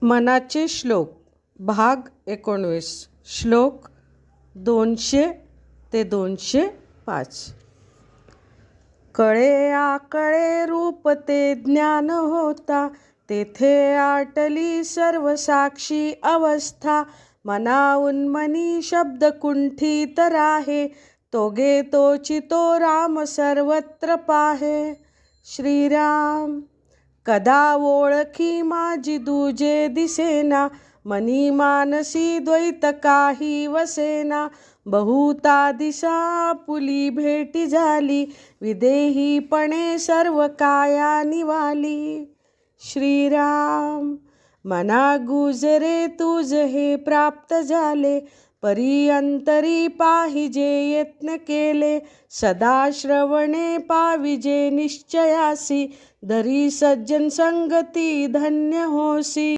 मनाचे श्लोक भाग 19 श्लोक 200 ते 205. कळे आकळे रूप ते ज्ञान होता, तेथे आटली सर्व साक्षी अवस्था. मनाऊन मनी शब्द कुंठित राहे, तोगे तोची तो राम सर्वत्र पाहे. श्रीराम. कदा ओळखी माझी दुजे दिसेना, मनी मानसी द्वैत काही वसेना. बहुता दिसा आपुली भेटी झाली, विदेहीपणे सर्व काया निवाली. श्रीराम. मना गुजरे तुझ हे प्राप्त झाले, परी अंतरी पाहिजे यत्न केले. सदा श्रवणे पाविजे निश्चयासी, धरी सज्जन संगती धन्य होसी.